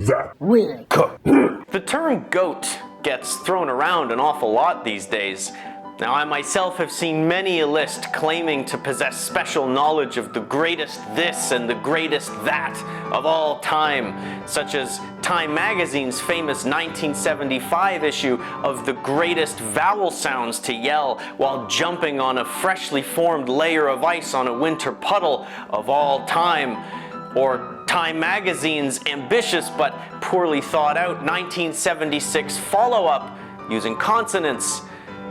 that will cook. The term goat gets thrown around an awful lot these days. Now, I myself have seen many a list claiming to possess special knowledge of the greatest this and the greatest that of all time, such as Time Magazine's famous 1975 issue of the greatest vowel sounds to yell while jumping on a freshly formed layer of ice on a winter puddle of all time, or Time Magazine's ambitious but poorly thought out 1976 follow-up using consonants,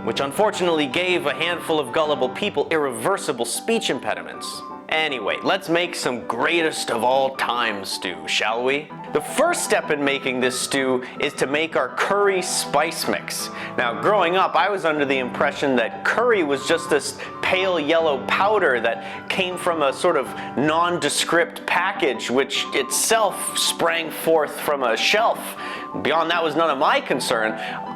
which unfortunately gave a handful of gullible people irreversible speech impediments. Anyway, let's make some greatest of all time stew, shall we? The first step in making this stew is to make our curry spice mix. Now, growing up, I was under the impression that curry was just this pale yellow powder that came from a sort of nondescript package which itself sprang forth from a shelf. Beyond that was none of my concern.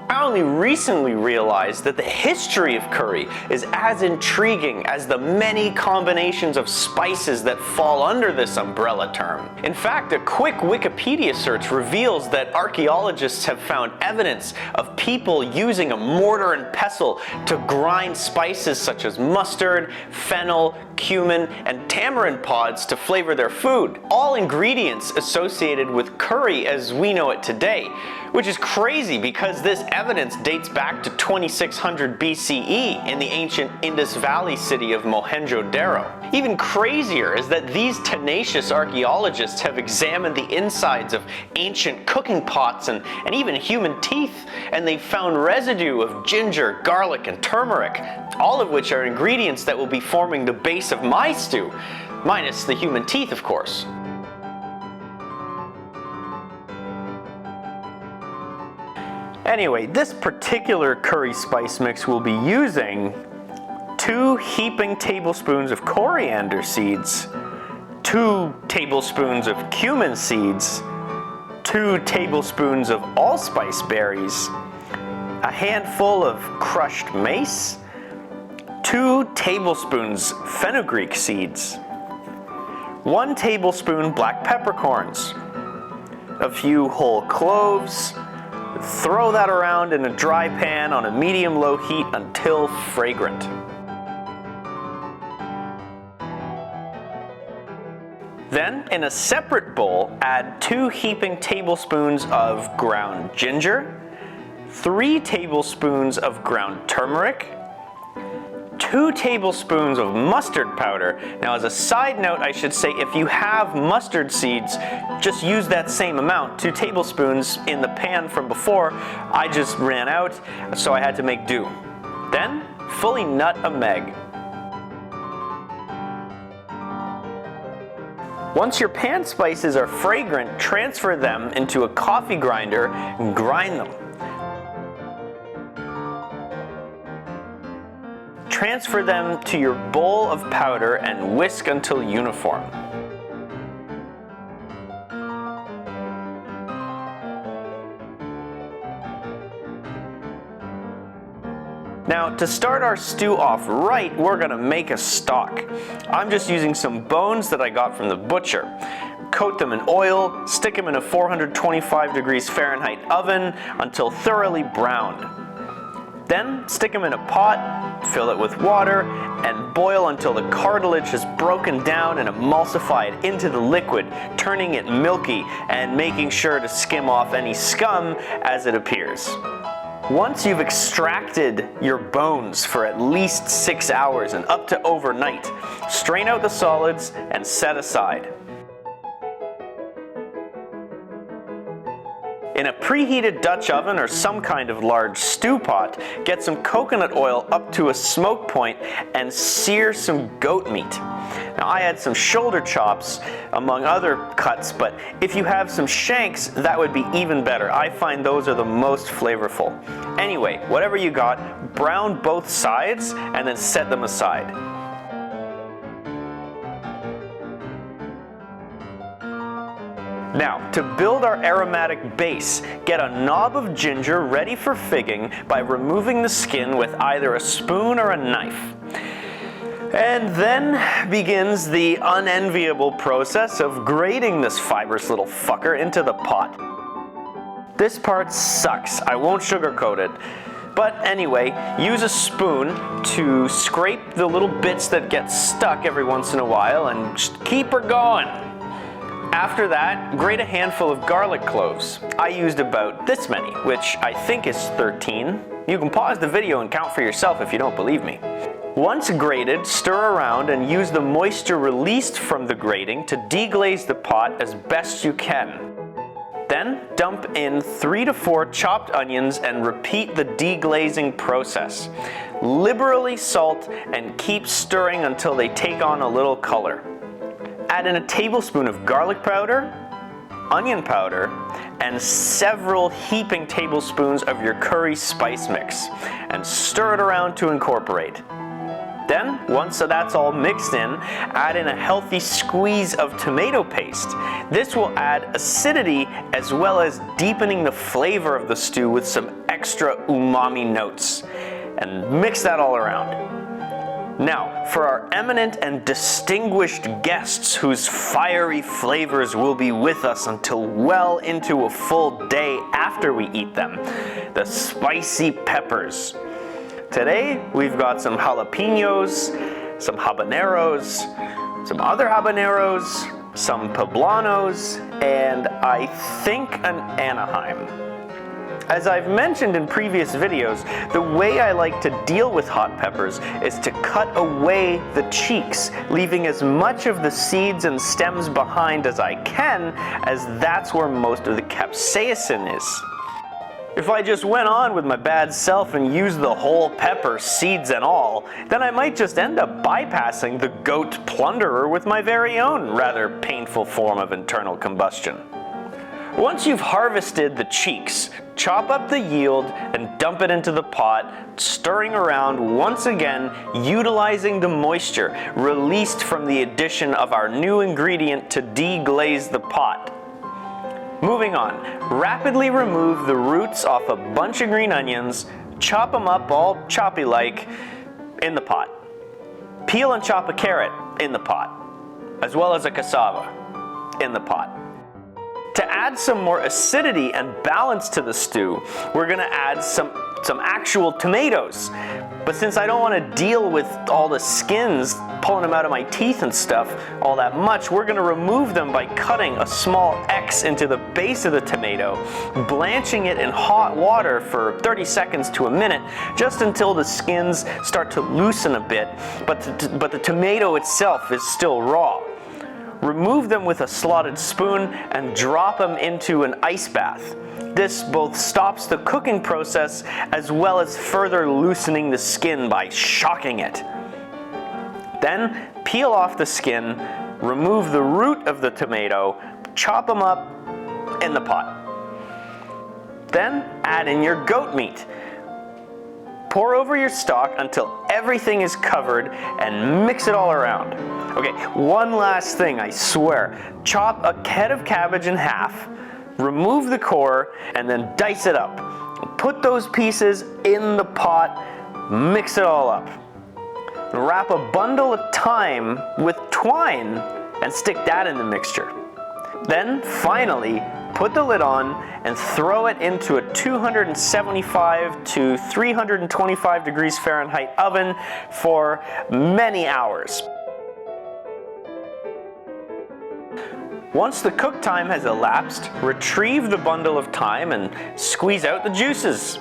I only recently realized that the history of curry is as intriguing as the many combinations of spices that fall under this umbrella term. In fact, a quick Wikipedia search reveals that archaeologists have found evidence of people using a mortar and pestle to grind spices such as mustard, fennel, cumin, and tamarind pods to flavor their food. All ingredients associated with curry as we know it today, which is crazy because this evidence dates back to 2600 BCE in the ancient Indus Valley city of Mohenjo-Daro. Even crazier is that these tenacious archaeologists have examined the insides of ancient cooking pots and even human teeth, and they've found residue of ginger, garlic, and turmeric, all of which are ingredients that will be forming the base of my stew, minus the human teeth, of course. Anyway, this particular curry spice mix will be using 2 heaping tablespoons of coriander seeds, 2 tablespoons of cumin seeds, 2 tablespoons of allspice berries, a handful of crushed mace, 2 tablespoons fenugreek seeds, 1 tablespoon black peppercorns, a few whole cloves. Throw that around in a dry pan on a medium-low heat until fragrant. Then, in a separate bowl, add 2 heaping tablespoons of ground ginger, 3 tablespoons of ground turmeric, 2 tablespoons of mustard powder. Now, as a side note, I should say if you have mustard seeds, just use that same amount, 2 tablespoons in the pan from before. I just ran out, so I had to make do. Then, fully nutmeg. Once your pan spices are fragrant, transfer them into a coffee grinder and grind them. Transfer them to your bowl of powder and whisk until uniform. Now, to start our stew off right, we're gonna make a stock. I'm just using some bones that I got from the butcher. Coat them in oil, stick them in a 425 degrees Fahrenheit oven until thoroughly browned. Then stick them in a pot, fill it with water, and boil until the cartilage has broken down and emulsified into the liquid, turning it milky and making sure to skim off any scum as it appears. Once you've extracted your bones for at least 6 hours and up to overnight, strain out the solids and set aside. In a preheated Dutch oven or some kind of large stew pot, get some coconut oil up to a smoke point and sear some goat meat. Now, I had some shoulder chops among other cuts, but if you have some shanks, that would be even better. I find those are the most flavorful. Anyway, whatever you got, brown both sides and then set them aside. Now, to build our aromatic base, get a knob of ginger ready for figging by removing the skin with either a spoon or a knife. And then begins the unenviable process of grating this fibrous little fucker into the pot. This part sucks, I won't sugarcoat it. But anyway, use a spoon to scrape the little bits that get stuck every once in a while and just keep her going. After that, grate a handful of garlic cloves. I used about this many, which I think is 13. You can pause the video and count for yourself if you don't believe me. Once grated, stir around and use the moisture released from the grating to deglaze the pot as best you can. Then dump in 3 to 4 chopped onions and repeat the deglazing process. Liberally salt and keep stirring until they take on a little color. Add in a tablespoon of garlic powder, onion powder, and several heaping tablespoons of your curry spice mix, and stir it around to incorporate. Then, once that's all mixed in, add in a healthy squeeze of tomato paste. This will add acidity as well as deepening the flavor of the stew with some extra umami notes. And mix that all around. Now, for our eminent and distinguished guests whose fiery flavors will be with us until well into a full day after we eat them, the spicy peppers. Today, we've got some jalapenos, some habaneros, some other habaneros, some poblanos, and I think an Anaheim. As I've mentioned in previous videos, the way I like to deal with hot peppers is to cut away the cheeks, leaving as much of the seeds and stems behind as I can, as that's where most of the capsaicin is. If I just went on with my bad self and used the whole pepper, seeds and all, then I might just end up bypassing the goat plunderer with my very own rather painful form of internal combustion. Once you've harvested the cheeks, chop up the yield and dump it into the pot, stirring around once again, utilizing the moisture released from the addition of our new ingredient to deglaze the pot. Moving on, rapidly remove the roots off a bunch of green onions, chop them up all choppy-like in the pot. Peel and chop a carrot in the pot, as well as a cassava in the pot. To add some more acidity and balance to the stew, we're gonna add some actual tomatoes. But since I don't want to deal with all the skins, pulling them out of my teeth and stuff all that much, we're gonna remove them by cutting a small X into the base of the tomato, blanching it in hot water for 30 seconds to a minute, just until the skins start to loosen a bit, but the tomato itself is still raw. Remove them with a slotted spoon and drop them into an ice bath. This both stops the cooking process as well as further loosening the skin by shocking it. Then peel off the skin, remove the root of the tomato, chop them up in the pot. Then add in your goat meat. Pour over your stock until everything is covered and mix it all around. Okay, one last thing, I swear. Chop a head of cabbage in half, remove the core, and then dice it up. Put those pieces in the pot, mix it all up. Wrap a bundle of thyme with twine and stick that in the mixture. Then, finally, put the lid on and throw it into a 275 to 325 degrees Fahrenheit oven for many hours. Once the cook time has elapsed, retrieve the bundle of thyme and squeeze out the juices.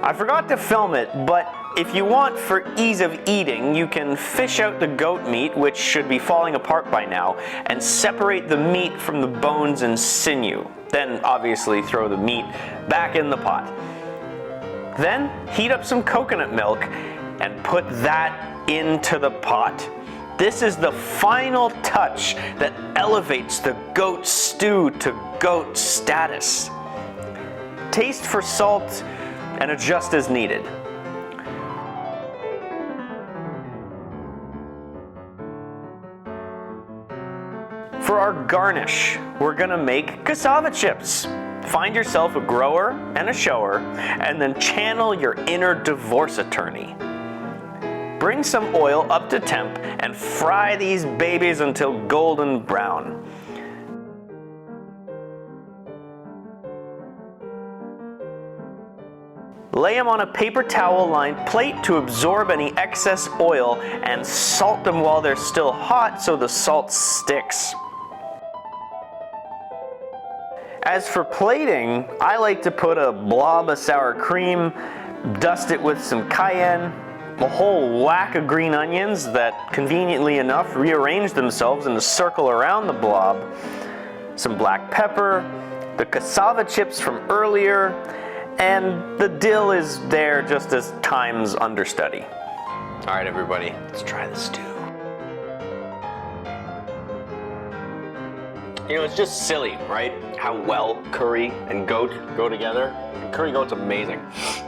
I forgot to film it, but if you want for ease of eating, you can fish out the goat meat, which should be falling apart by now, and separate the meat from the bones and sinew. Then obviously throw the meat back in the pot. Then heat up some coconut milk and put that into the pot. This is the final touch that elevates the goat stew to goat status. Taste for salt and adjust as needed. For our garnish, we're gonna make cassava chips. Find yourself a grower and a shower, and then channel your inner divorce attorney. Bring some oil up to temp and fry these babies until golden brown. Lay them on a paper towel lined plate to absorb any excess oil and salt them while they're still hot so the salt sticks. As for plating, I like to put a blob of sour cream, dust it with some cayenne, a whole whack of green onions that conveniently enough rearrange themselves in a circle around the blob, some black pepper, the cassava chips from earlier, and the dill is there just as time's understudy. All right, everybody, let's try the stew. You know, it's just silly, right? How well curry and goat go together. Curry goat's amazing.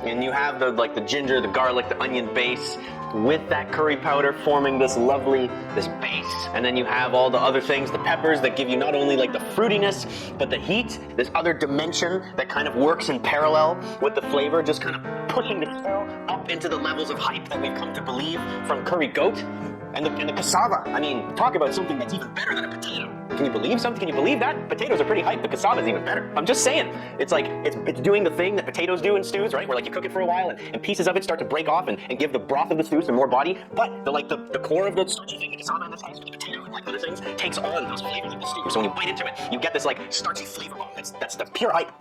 And you have the ginger, the garlic, the onion base with that curry powder forming this base. And then you have all the other things, the peppers that give you not only like the fruitiness, but the heat, this other dimension that kind of works in parallel with the flavor, just kind of pushing the stew up into the levels of hype that we've come to believe from curry goat. And the cassava, I mean, talk about something that's even better than a potato. Can you believe something? Can you believe that? Potatoes are pretty hype, the cassava is even better. I'm just saying, it's like, it's doing the thing that potatoes do in stews, right? Where like you cook it for a while and pieces of it start to break off and give the broth of the stew some more body. But the core of the starchy thing, the cassava in this case, the potato and like other things, takes on those flavors of the stew. So when you bite into it, you get this like starchy flavor bomb. That's the pure hype.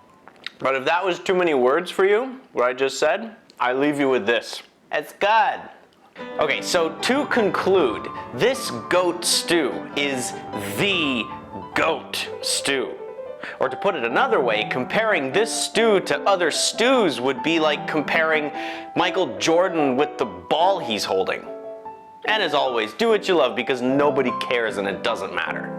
But if that was too many words for you, what I just said, I leave you with this. It's good. Okay, so to conclude, this goat stew is the goat stew. Or to put it another way, comparing this stew to other stews would be like comparing Michael Jordan with the ball he's holding. And as always, do what you love because nobody cares and it doesn't matter.